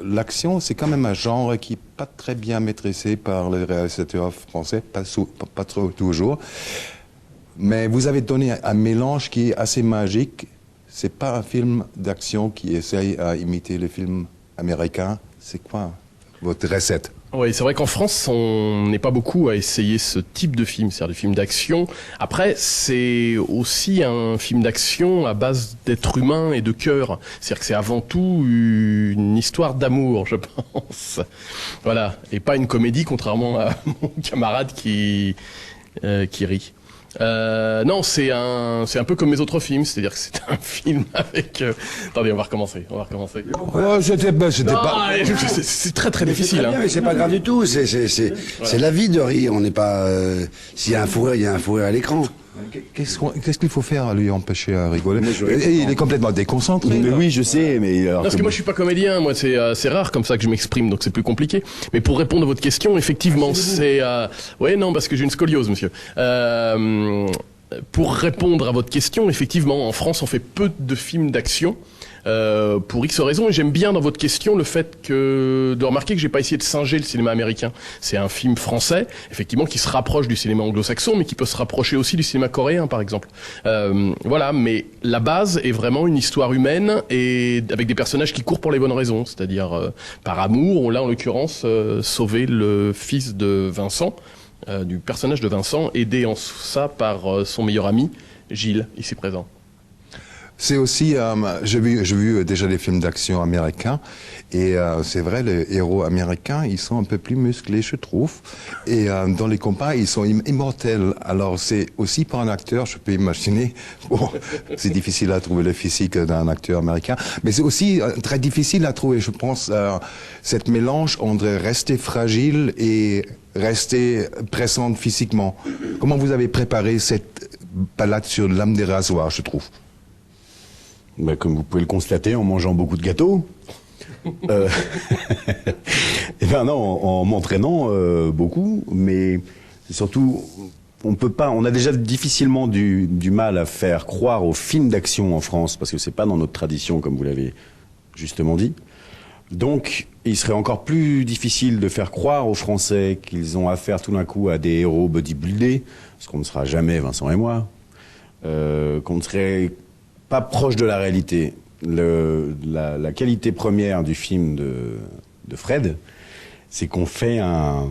L'action, c'est quand même un genre qui n'est pas très bien maîtrisé par les réalisateurs français, pas trop toujours. Mais vous avez donné un mélange qui est assez magique. C'est pas un film d'action qui essaye à imiter les films américains. C'est quoi votre recette? Oui, c'est vrai qu'en France, on n'est pas beaucoup à essayer ce type de film, c'est-à-dire des films d'action. Après, c'est aussi un film d'action à base d'êtres humains et de cœur. C'est-à-dire que c'est avant tout une histoire d'amour, je pense. Voilà, et pas une comédie, contrairement à mon camarade qui rit. Non, c'est un peu comme mes autres films, c'est-à-dire que c'est un film avec. Attendez, on va recommencer. Oh, c'était pas. C'est très très difficile. Mais c'est pas grave du tout. C'est la vie de rire. On n'est pas. S'il y a un fou rire, il y a un fou rire à l'écran. Qu'est-ce qu'il faut faire à lui empêcher à rigoler? Et il est complètement déconcentré. Mais oui, je sais, mais... Non, parce que moi je suis pas comédien, moi c'est rare comme ça que je m'exprime, donc c'est plus compliqué. Mais pour répondre à votre question, effectivement, c'est... Ouais, non, parce que j'ai une scoliose, monsieur. Pour répondre à votre question, effectivement, en France, on fait peu de films d'action. Pour X raisons, et j'aime bien dans votre question le fait de remarquer que j'ai pas essayé de singer le cinéma américain. C'est un film français, effectivement, qui se rapproche du cinéma anglo-saxon, mais qui peut se rapprocher aussi du cinéma coréen, par exemple. Voilà, mais la base est vraiment une histoire humaine et avec des personnages qui courent pour les bonnes raisons, c'est-à-dire par amour. Là, en l'occurrence, sauver le fils de Vincent, du personnage de Vincent, aidé en ça par son meilleur ami, Gilles, ici présent. C'est aussi, j'ai vu déjà des films d'action américains, et c'est vrai, les héros américains, ils sont un peu plus musclés, je trouve, et dans les combats, ils sont immortels. Alors c'est aussi pour un acteur, je peux imaginer, bon, c'est difficile à trouver le physique d'un acteur américain, mais c'est aussi très difficile à trouver, je pense, cette mélange entre rester fragile et rester pressante physiquement. Comment vous avez préparé cette balade sur l'âme des rasoirs, je trouve? Bah, comme vous pouvez le constater, en mangeant beaucoup de gâteaux. Et ben non, en m'entraînant beaucoup, mais surtout, on a déjà difficilement du mal à faire croire aux films d'action en France, parce que c'est pas dans notre tradition, comme vous l'avez justement dit. Donc, il serait encore plus difficile de faire croire aux Français qu'ils ont affaire tout d'un coup à des héros bodybuildés, ce qu'on ne sera jamais, Vincent et moi, qu'on ne serait pas proche de la réalité. La qualité première du film de Fred, c'est qu'on fait un...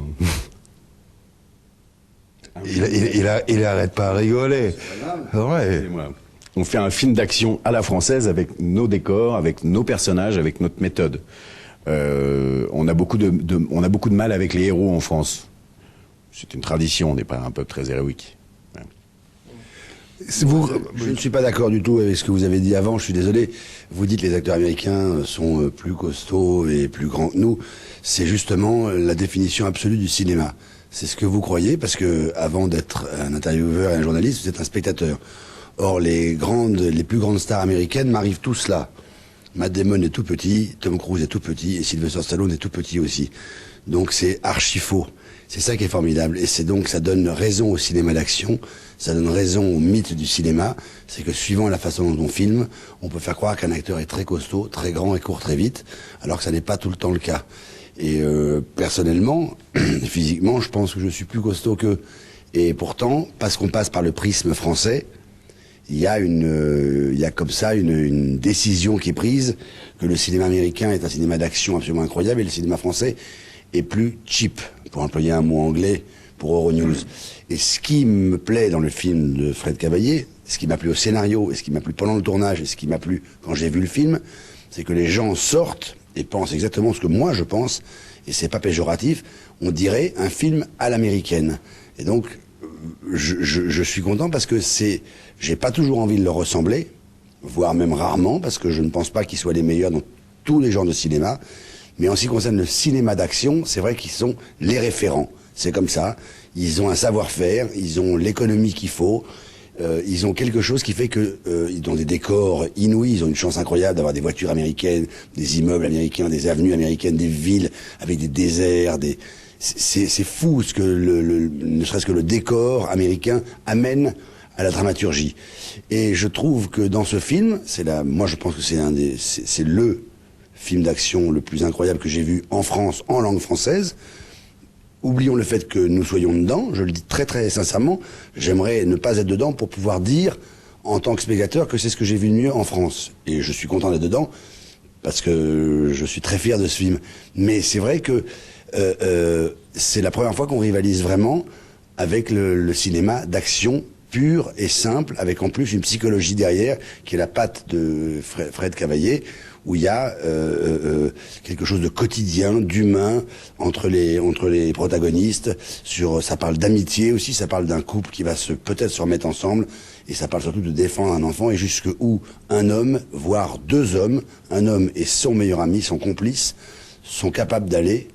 Il arrête pas à rigoler. Ouais. On fait un film d'action à la française avec nos décors, avec nos personnages, avec notre méthode. On a beaucoup de mal avec les héros en France. C'est une tradition, on n'est pas un peuple très héroïque. Je ne suis pas d'accord du tout avec ce que vous avez dit avant, je suis désolé. Vous dites que les acteurs américains sont plus costauds et plus grands que nous. C'est justement la définition absolue du cinéma. C'est ce que vous croyez, parce que avant d'être un intervieweur et un journaliste, vous êtes un spectateur. Or, les plus grandes stars américaines m'arrivent tous là. Matt Damon est tout petit, Tom Cruise est tout petit, et Sylvester Stallone est tout petit aussi. Donc c'est archi faux. C'est ça qui est formidable. Et c'est donc, ça donne raison au cinéma d'action, ça donne raison au mythe du cinéma. C'est que suivant la façon dont on filme, on peut faire croire qu'un acteur est très costaud, très grand et court très vite, alors que ça n'est pas tout le temps le cas. Et personnellement, physiquement, je pense que je suis plus costaud qu'eux. Et pourtant, parce qu'on passe par le prisme français, il y a comme ça une décision qui est prise, que le cinéma américain est un cinéma d'action absolument incroyable et le cinéma français est plus cheap, pour employer un mot anglais pour Euronews. Et ce qui me plaît dans le film de Fred Cavaillé, ce qui m'a plu au scénario, et ce qui m'a plu pendant le tournage, et ce qui m'a plu quand j'ai vu le film, c'est que les gens sortent et pensent exactement ce que moi je pense, et c'est pas péjoratif, on dirait un film à l'américaine. Et donc, je suis content parce que j'ai pas toujours envie de leur ressembler, voire même rarement, parce que je ne pense pas qu'ils soient les meilleurs dans tous les genres de cinéma. Mais en ce qui concerne le cinéma d'action, c'est vrai qu'ils sont les référents. C'est comme ça. Ils ont un savoir-faire, ils ont l'économie qu'il faut, ils ont quelque chose qui fait que ils ont des décors inouïs, ils ont une chance incroyable d'avoir des voitures américaines, des immeubles américains, des avenues américaines, des villes avec des déserts, c'est fou ce que ne serait-ce que le décor américain amène à la dramaturgie. Et je trouve que dans ce film, moi je pense que c'est le film d'action le plus incroyable que j'ai vu en France, en langue française. Oublions le fait que nous soyons dedans, je le dis très très sincèrement, j'aimerais ne pas être dedans pour pouvoir dire, en tant que spectateur, que c'est ce que j'ai vu de mieux en France. Et je suis content d'être dedans, parce que je suis très fier de ce film. Mais c'est vrai que c'est la première fois qu'on rivalise vraiment avec le cinéma d'action pur et simple, avec en plus une psychologie derrière, qui est la patte de Fred Cavaillé, où il y a quelque chose de quotidien, d'humain entre les protagonistes. Ça parle d'amitié aussi, ça parle d'un couple qui va peut-être se remettre ensemble, et ça parle surtout de défendre un enfant, et jusqu'où un homme, voire deux hommes, un homme et son meilleur ami, son complice, sont capables d'aller,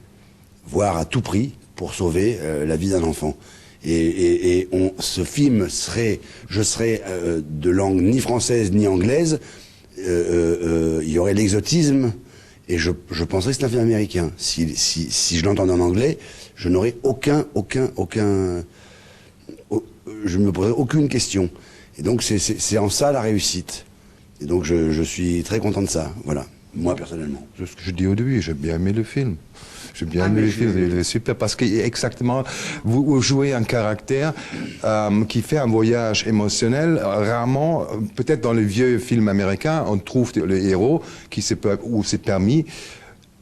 voire à tout prix, pour sauver la vie d'un enfant. Ce film je serais de langue ni française ni anglaise. Il y aurait l'exotisme, et je penserais que c'est un film américain. Si je l'entendais en anglais, je n'aurais je me poserais aucune question. Et donc c'est en ça la réussite. Et donc je suis très content de ça. Voilà, moi personnellement. C'est ce que je dis au début, j'ai bien aimé le film. J'ai bien aimé le film, il est super, parce que exactement, vous jouez un caractère qui fait un voyage émotionnel. Rarement, peut-être dans les vieux films américains, on trouve le héros où c'est permis.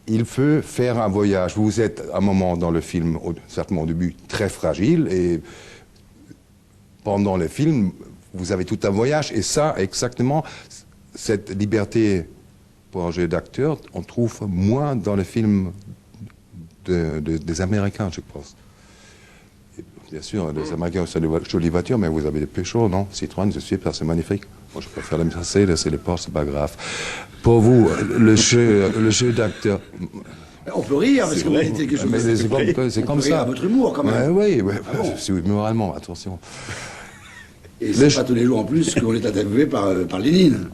Il veut faire un voyage. Vous êtes à un moment dans le film, certainement au début, très fragile, et pendant le film, vous avez tout un voyage. Et ça, exactement, cette liberté pour un jeu d'acteur, on trouve moins dans le film des Américains, je pense. Et bien sûr, les Américains ont de jolies voitures, mais vous avez des Peugeot, non? Citroën, c'est super, c'est magnifique. Moi, je préfère les Mercedes, c'est les Porsche, c'est pas grave. Pour vous, le jeu d'acteur... On peut rire, parce que vous dites quelque chose. C'est comme ça. À votre humour, quand même. Oui, Ah bon? c'est humoralement, attention. Et c'est pas tous les jours en plus qu'on est interviewé par Lénine.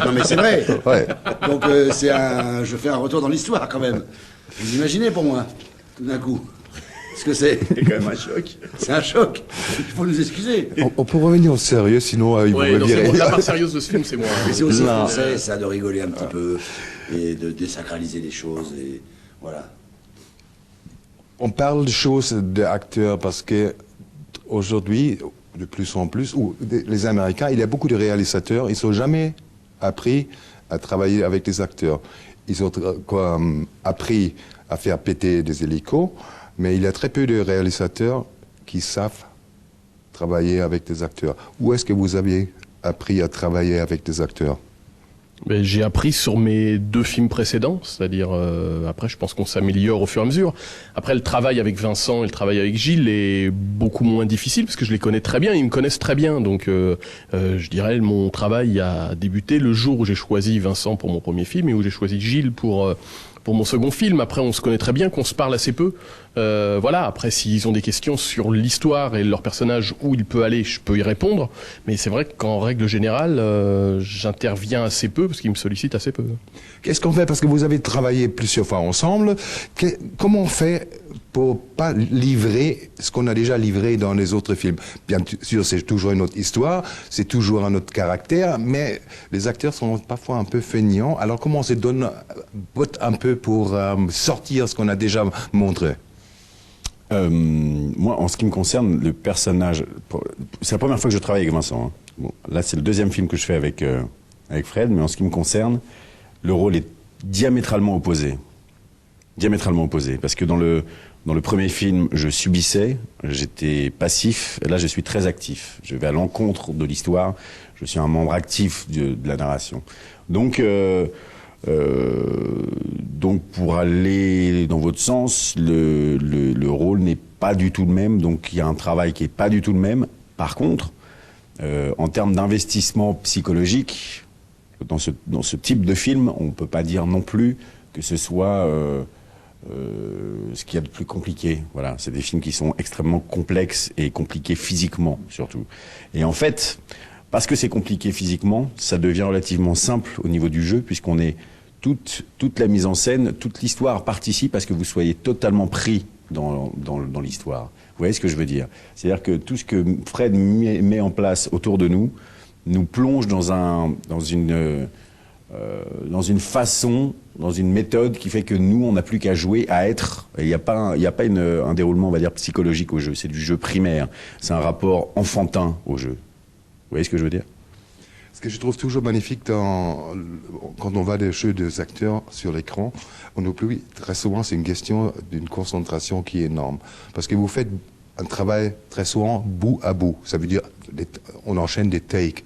Non mais c'est vrai. Ouais. Donc je fais un retour dans l'histoire quand même. Vous imaginez pour moi, tout d'un coup, ce que c'est. C'est quand même un choc. C'est un choc. Il faut nous excuser. On peut revenir au sérieux, sinon ils vont me virer. La part sérieuse de ce film, c'est moi. Mais c'est aussi français, ça, de rigoler un petit peu et de désacraliser les choses, et voilà. On parle de choses d'acteurs parce que aujourd'hui, de plus en plus, les Américains, il y a beaucoup de réalisateurs, ils n'ont jamais appris à travailler avec des acteurs. Ils ont appris à faire péter des hélicos, mais il y a très peu de réalisateurs qui savent travailler avec des acteurs. Où est-ce que vous avez appris à travailler avec des acteurs? Ben, j'ai appris sur mes 2 films précédents, c'est-à-dire après je pense qu'on s'améliore au fur et à mesure. Après le travail avec Vincent et le travail avec Gilles est beaucoup moins difficile parce que je les connais très bien, ils me connaissent très bien. Donc je dirais mon travail a débuté le jour où j'ai choisi Vincent pour mon premier film et où j'ai choisi Gilles pour mon second film. Après on se connaît très bien, qu'on se parle assez peu. Voilà, après s'ils ont des questions sur l'histoire et leur personnage, où il peut aller, je peux y répondre, mais c'est vrai qu'en règle générale j'interviens assez peu parce qu'ils me sollicitent assez peu. Qu'est-ce qu'on fait? Parce que vous avez travaillé plusieurs fois ensemble. Comment on fait pour pas livrer ce qu'on a déjà livré dans les autres films? Bien sûr, c'est toujours une autre histoire, c'est toujours un autre caractère, mais les acteurs sont parfois un peu feignants. Alors comment on se donne un peu pour sortir ce qu'on a déjà montré? Moi, en ce qui me concerne, le personnage... C'est la première fois que je travaille avec Vincent. Hein. Bon, là, c'est le 2e film que je fais avec Fred, mais en ce qui me concerne, le rôle est diamétralement opposé. Diamétralement opposé. Parce que dans le premier film, je subissais, j'étais passif, et là, je suis très actif. Je vais à l'encontre de l'histoire, je suis un membre actif de la narration. Donc pour aller dans votre sens, le rôle n'est pas du tout le même, donc il y a un travail qui est pas du tout le même. Par contre, en termes d'investissement psychologique, dans ce type de film, on peut pas dire non plus que ce soit ce qu'il y a de plus compliqué. Voilà, c'est des films qui sont extrêmement complexes et compliqués physiquement surtout. Et en fait, parce que c'est compliqué physiquement, ça devient relativement simple au niveau du jeu, puisqu'on est toute la mise en scène, toute l'histoire participe à ce que vous soyez totalement pris dans l'histoire. Vous voyez ce que je veux dire? C'est-à-dire que tout ce que Fred met en place autour de nous plonge dans une dans une façon, dans une méthode qui fait que nous, on n'a plus qu'à jouer, à être. Il n'y a pas, un déroulement, on va dire, psychologique au jeu. C'est du jeu primaire. C'est un rapport enfantin au jeu. Vous voyez ce que je veux dire? Ce que je trouve toujours magnifique quand on voit des jeux des acteurs sur l'écran, on oublie très souvent, c'est une question d'une concentration qui est énorme. Parce que vous faites un travail très souvent bout à bout. Ça veut dire, on enchaîne des takes.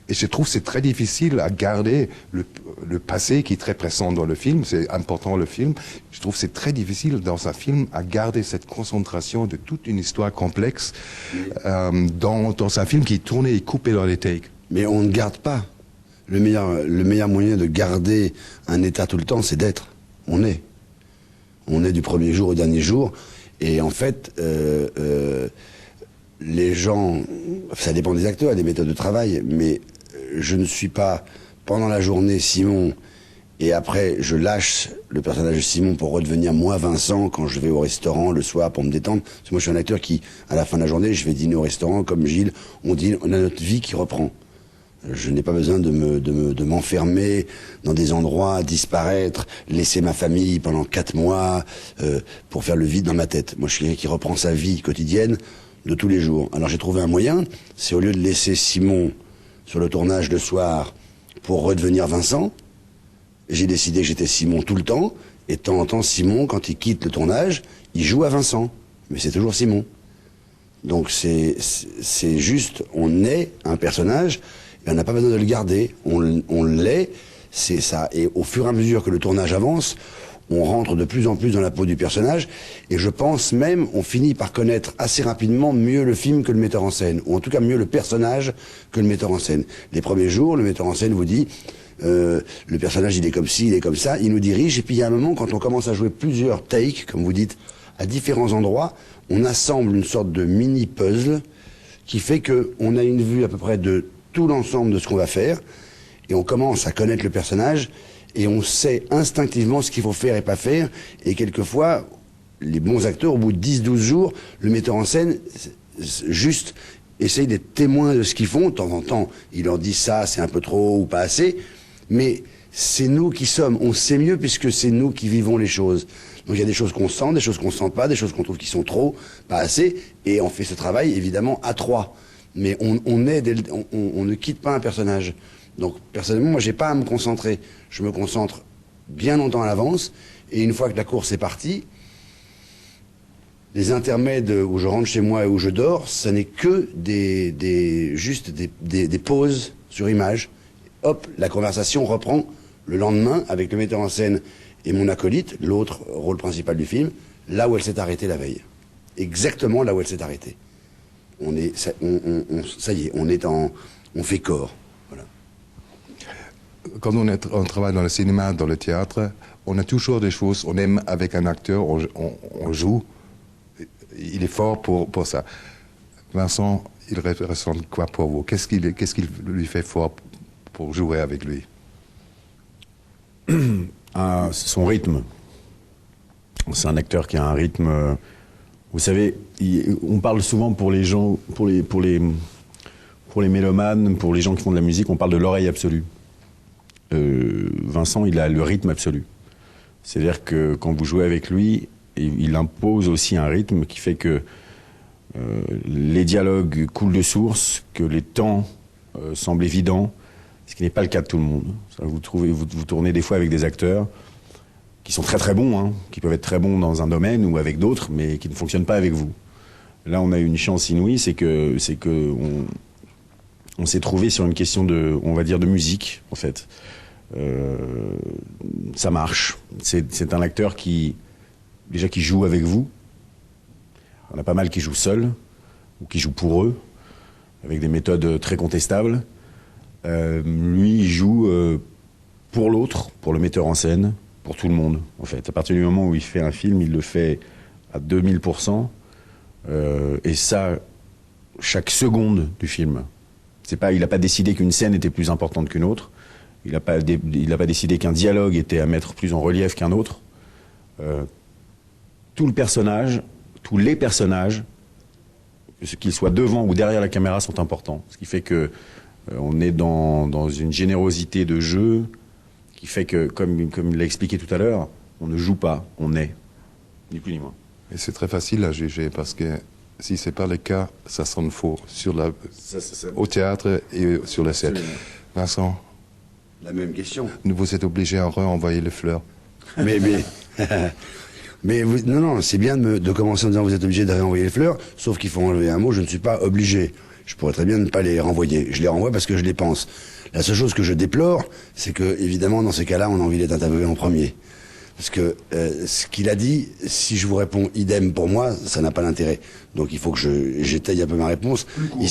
Et je trouve que c'est très difficile à garder le passé qui est très présent dans le film, c'est important le film. Je trouve que c'est très difficile dans un film à garder cette concentration de toute une histoire complexe dans un film qui est tourné et coupé dans les takes. Mais on ne garde pas. Le meilleur moyen de garder un état tout le temps, c'est d'être. On est. On est du premier jour au dernier jour. Et en fait, les gens, ça dépend des acteurs et des méthodes de travail, mais je ne suis pas, pendant la journée, Simon, et après, je lâche le personnage de Simon pour redevenir moi, Vincent, quand je vais au restaurant le soir pour me détendre. Parce que moi, je suis un acteur qui, à la fin de la journée, je vais dîner au restaurant, comme Gilles, on a notre vie qui reprend. Je n'ai pas besoin de m'enfermer dans des endroits, disparaître, laisser ma famille pendant 4 mois pour faire le vide dans ma tête. Moi, je suis quelqu'un qui reprend sa vie quotidienne de tous les jours. Alors, j'ai trouvé un moyen, c'est au lieu de laisser Simon sur le tournage le soir pour redevenir Vincent, j'ai décidé que j'étais Simon tout le temps, et de temps en temps, Simon, quand il quitte le tournage, il joue à Vincent. Mais c'est toujours Simon. Donc c'est juste, on est un personnage, et on n'a pas besoin de le garder. On l'est, c'est ça. Et au fur et à mesure que le tournage avance, on rentre de plus en plus dans la peau du personnage, et je pense même, on finit par connaître assez rapidement mieux le film que le metteur en scène, ou en tout cas mieux le personnage que le metteur en scène. Les premiers jours, le metteur en scène vous dit, le personnage il est comme ci, il est comme ça, il nous dirige, et puis il y a un moment, quand on commence à jouer plusieurs takes, comme vous dites, à différents endroits, on assemble une sorte de mini-puzzle, qui fait qu'on a une vue à peu près de tout l'ensemble de ce qu'on va faire, et on commence à connaître le personnage, et on sait instinctivement ce qu'il faut faire et pas faire. Et quelquefois, les bons acteurs, au bout de 10-12 jours, le metteur en scène, juste, essaye d'être témoin de ce qu'ils font. De temps en temps, il leur dit ça, c'est un peu trop ou pas assez. Mais c'est nous qui sommes. On sait mieux puisque c'est nous qui vivons les choses. Donc il y a des choses qu'on sent, des choses qu'on sent pas, des choses qu'on trouve qui sont trop, pas assez. Et on fait ce travail, évidemment, à 3. Mais on ne quitte pas un personnage. Donc, personnellement, moi, j'ai pas à me concentrer. Je me concentre bien longtemps à l'avance. Et une fois que la course est partie, les intermèdes où je rentre chez moi et où je dors, ça n'est que juste des pauses sur image. Hop, la conversation reprend le lendemain avec le metteur en scène et mon acolyte, l'autre rôle principal du film, là où elle s'est arrêtée la veille. Exactement là où elle s'est arrêtée. Ça y est, on fait corps. Quand on travaille dans le cinéma, dans le théâtre, on a toujours des choses, on aime avec un acteur, on joue, il est fort pour ça. Vincent, il ressent quoi pour vous? Qu'est-ce qui lui fait fort pour jouer avec lui? Son rythme. C'est un acteur qui a un rythme. Vous savez, on parle souvent pour les gens, pour les mélomanes, pour les gens qui font de la musique, on parle de l'oreille absolue. Vincent, il a le rythme absolu. C'est-à-dire que quand vous jouez avec lui, il impose aussi un rythme qui fait que les dialogues coulent de source, que les temps semblent évidents, ce qui n'est pas le cas de tout le monde. Vous tournez des fois avec des acteurs qui sont très très bons, hein, qui peuvent être très bons dans un domaine ou avec d'autres, mais qui ne fonctionnent pas avec vous. Là, on a une chance inouïe, c'est que on s'est trouvé sur une question on va dire, de musique, en fait. Ça marche. C'est un acteur qui joue avec vous. On a pas mal qui jouent seuls, ou qui jouent pour eux, avec des méthodes très contestables. Lui, il joue pour l'autre, pour le metteur en scène, pour tout le monde, en fait. À partir du moment où il fait un film, il le fait à 2000%. Et ça, chaque seconde du film. Il n'a pas décidé qu'une scène était plus importante qu'une autre. Il n'a pas décidé qu'un dialogue était à mettre plus en relief qu'un autre. Tous les personnages, qu'ils soient devant ou derrière la caméra, sont importants. Ce qui fait que on est dans une générosité de jeu qui fait que, comme il l'a expliqué tout à l'heure, on ne joue pas, on est, ni plus ni moins. Et c'est très facile à juger parce que si c'est pas le cas, ça sonne faux au théâtre et sur la scène. Absolument. Vincent, La même question. vous êtes obligé à renvoyer les fleurs. Mais non, c'est bien de commencer en disant vous êtes obligé de réenvoyer les fleurs, sauf qu'il faut enlever un mot, je ne suis pas obligé. Je pourrais très bien ne pas les renvoyer. Je les renvoie parce que je les pense. La seule chose que je déplore, c'est que, évidemment, dans ces cas-là, on a envie d'être interviewé en premier. Parce que ce qu'il a dit, si je vous réponds idem pour moi, ça n'a pas d'intérêt. Donc il faut que j'étaye un peu ma réponse. Plus court.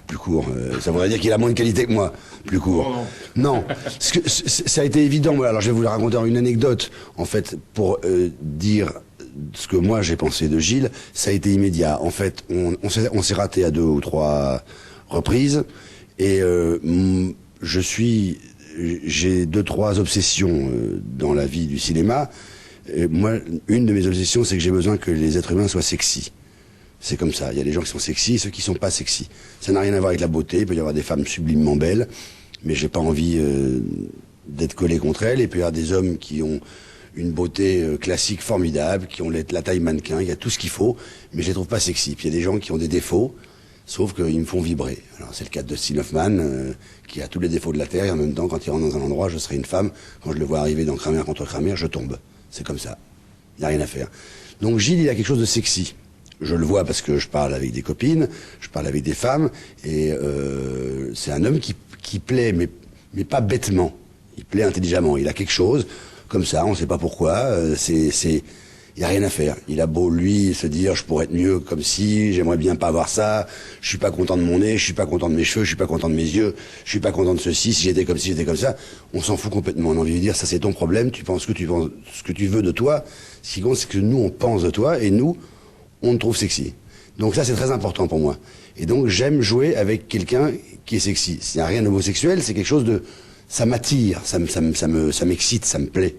Plus court. Ça voudrait dire qu'il a moins de qualité que moi. Plus court. Non. Ça a été évident. Alors je vais vous le raconter en une anecdote. En fait, pour dire ce que moi j'ai pensé de Gilles, ça a été immédiat. En fait, on s'est raté à 2 ou 3 reprises. Et j'ai 2-3 obsessions dans la vie du cinéma. Moi, une de mes obsessions, c'est que j'ai besoin que les êtres humains soient sexy. C'est comme ça. Il y a des gens qui sont sexy et ceux qui sont pas sexy. Ça n'a rien à voir avec la beauté. Il peut y avoir des femmes sublimement belles, mais j'ai pas envie d'être collé contre elles. Et puis il y a des hommes qui ont une beauté classique formidable, qui ont la taille mannequin, il y a tout ce qu'il faut, mais je les trouve pas sexy. Puis il y a des gens qui ont des défauts, sauf qu'ils me font vibrer. Alors c'est le cas de Dustin Hoffman, qui a tous les défauts de la Terre, et en même temps, quand il rentre dans un endroit, je serai une femme. Quand je le vois arriver dans Kramer contre Kramer, je tombe. C'est comme ça. Il n'y a rien à faire. Donc Gilles, il a quelque chose de sexy. Je le vois parce que je parle avec des copines, je parle avec des femmes, et c'est un homme qui plaît, mais pas bêtement. Il plaît intelligemment. Il a quelque chose, comme ça, on ne sait pas pourquoi. Il n'y a rien à faire. Il a beau, lui, se dire, je pourrais être mieux comme si, j'aimerais bien pas avoir ça, je suis pas content de mon nez, je suis pas content de mes cheveux, je suis pas content de mes yeux, je suis pas content de ceci, si j'étais comme ci, j'étais comme ça. On s'en fout complètement. On a envie de dire, ça c'est ton problème, tu penses ce que tu veux de toi. Ce qui compte, c'est que nous, on pense de toi, et nous, on te trouve sexy. Donc ça, c'est très important pour moi. Et donc, j'aime jouer avec quelqu'un qui est sexy. S'il n'y a rien d'homosexuel, c'est quelque chose de... Ça m'attire, ça m'excite, ça me plaît.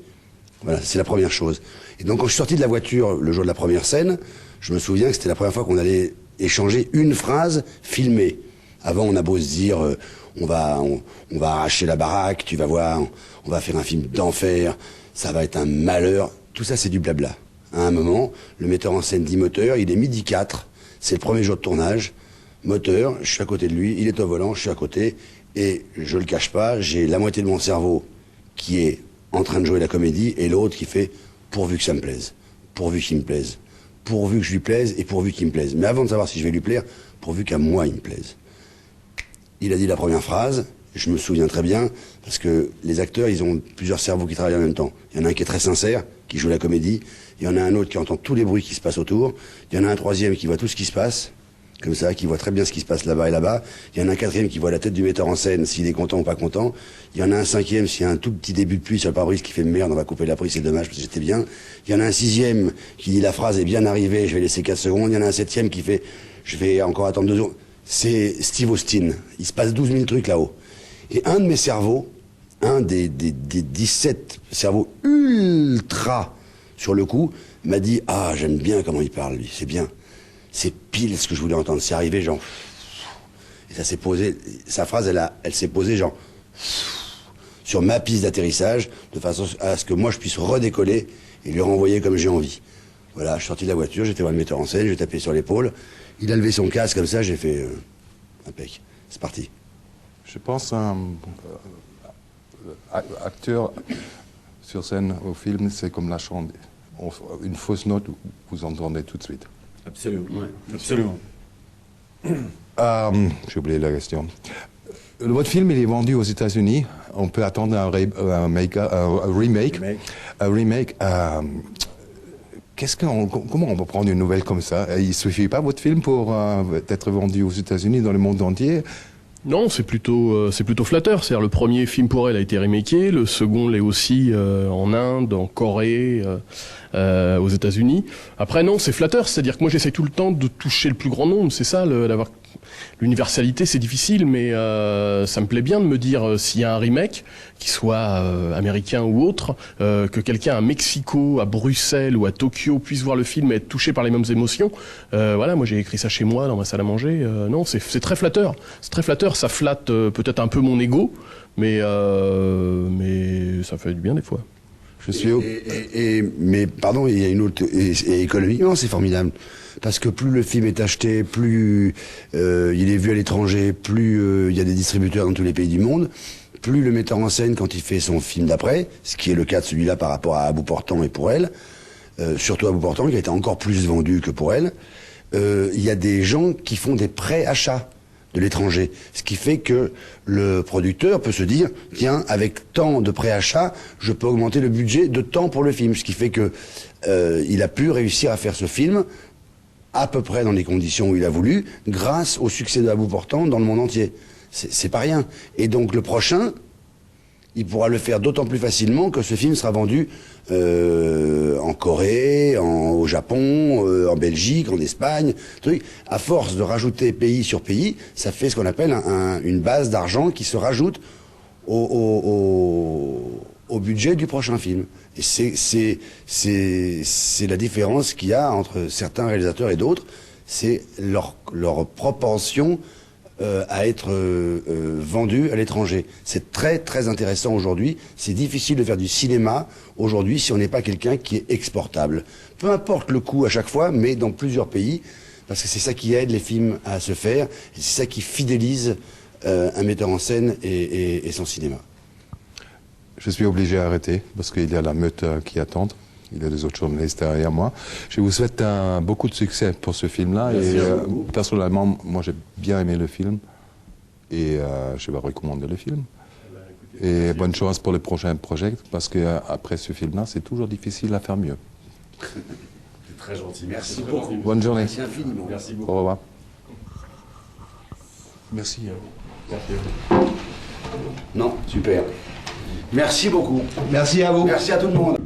Voilà, c'est la première chose. Et donc, quand je suis sorti de la voiture le jour de la première scène, je me souviens que c'était la première fois qu'on allait échanger une phrase filmée. Avant, on a beau se dire, on va arracher la baraque, tu vas voir, on va faire un film d'enfer, ça va être un malheur. Tout ça, c'est du blabla. À un moment, le metteur en scène dit moteur, il est 12h04, c'est le premier jour de tournage. Moteur, je suis à côté de lui, il est au volant, je suis à côté, et je le cache pas, j'ai la moitié de mon cerveau qui est en train de jouer la comédie, et l'autre qui fait pourvu que ça me plaise, pourvu qu'il me plaise, pourvu que je lui plaise et pourvu qu'il me plaise. Mais avant de savoir si je vais lui plaire, pourvu qu'à moi il me plaise. Il a dit la première phrase, je me souviens très bien, parce que les acteurs, ils ont plusieurs cerveaux qui travaillent en même temps. Il y en a un qui est très sincère, qui joue la comédie, il y en a un autre qui entend tous les bruits qui se passent autour, il y en a un troisième qui voit tout ce qui se passe, comme ça, qui voit très bien ce qui se passe là-bas et là-bas. Il y en a un quatrième qui voit la tête du metteur en scène, s'il est content ou pas content. Il y en a un cinquième, s'il y a un tout petit début de pluie sur le pare-brise qui fait merde, on va couper la prise, c'est dommage parce que j'étais bien. Il y en a un sixième qui dit la phrase est bien arrivée, je vais laisser 4 secondes. Il y en a un septième qui fait je vais encore attendre 2 secondes. C'est Steve Austin. Il se passe 12 000 trucs là-haut. Et un de mes cerveaux, un des 17 cerveaux ultra sur le coup, m'a dit ah, j'aime bien comment il parle lui, c'est bien. C'est pile ce que je voulais entendre. C'est arrivé genre... Et ça s'est posé... Sa phrase, elle s'est posée genre... sur ma piste d'atterrissage, de façon à ce que moi je puisse redécoller et lui renvoyer comme j'ai envie. Voilà, je suis sorti de la voiture, j'étais voir le metteur en scène, j'ai tapé sur l'épaule. Il a levé son casque comme ça, j'ai fait... impec. C'est parti. Je pense un acteur sur scène au film, c'est comme la chanson. Une fausse note, vous entendez tout de suite. Absolument. Ouais, absolument. J'ai oublié la question. Votre film, il est vendu aux États-Unis. On peut attendre un remake. Comment on peut prendre une nouvelle comme ça? Il ne suffit pas, votre film, pour être vendu aux États-Unis, dans le monde entier? Non, c'est plutôt flatteur. C'est-à-dire le premier film pour elle a été remaké, le second l'est aussi en Inde, en Corée, aux États-Unis. Après non, c'est flatteur. C'est-à-dire que moi j'essaie tout le temps de toucher le plus grand nombre. C'est ça, d'avoir L'universalité, c'est difficile, mais ça me plaît bien de me dire s'il y a un remake, qu'il soit américain ou autre, que quelqu'un à Mexico, à Bruxelles ou à Tokyo puisse voir le film et être touché par les mêmes émotions. Voilà, moi j'ai écrit ça chez moi dans ma salle à manger. Non, c'est très flatteur. C'est très flatteur. Ça flatte peut-être un peu mon ego, mais ça fait du bien des fois. Je suis mais pardon, il y a une autre et économiquement c'est formidable parce que plus le film est acheté, plus il est vu à l'étranger, plus il y a des distributeurs dans tous les pays du monde, plus le metteur en scène quand il fait son film d'après, ce qui est le cas de celui-là par rapport à À bout portant et Pour elle, surtout À bout portant qui a été encore plus vendu que Pour elle, il y a des gens qui font des pré-achats de l'étranger. Ce qui fait que le producteur peut se dire, tiens, avec tant de préachats, je peux augmenter le budget de tant pour le film. Ce qui fait que il a pu réussir à faire ce film à peu près dans les conditions où il a voulu, grâce au succès de À bout portant dans le monde entier. C'est pas rien. Et donc le prochain, il pourra le faire d'autant plus facilement que ce film sera vendu en Corée, au Japon, en Belgique, en Espagne. À force de rajouter pays sur pays, ça fait ce qu'on appelle une base d'argent qui se rajoute au budget du prochain film. Et c'est la différence qu'il y a entre certains réalisateurs et d'autres, c'est leur propension à être vendu à l'étranger. C'est très très intéressant aujourd'hui. C'est difficile de faire du cinéma aujourd'hui si on n'est pas quelqu'un qui est exportable. Peu importe le coût à chaque fois, mais dans plusieurs pays, parce que c'est ça qui aide les films à se faire, et c'est ça qui fidélise un metteur en scène et son cinéma. Je suis obligé d'arrêter parce qu'il y a la meute qui attend. Il y a des autres journalistes derrière moi. Je vous souhaite beaucoup de succès pour ce film-là. Et personnellement, moi j'ai bien aimé le film. Et je vais recommander le film. Et bonne chance pour les prochains projets, parce qu'après ce film-là, c'est toujours difficile à faire mieux. C'est très gentil. Merci beaucoup. Bonne journée. Merci infiniment. Merci beaucoup. Au revoir. Merci. Non, super. Merci beaucoup. Merci à vous. Merci à tout le monde.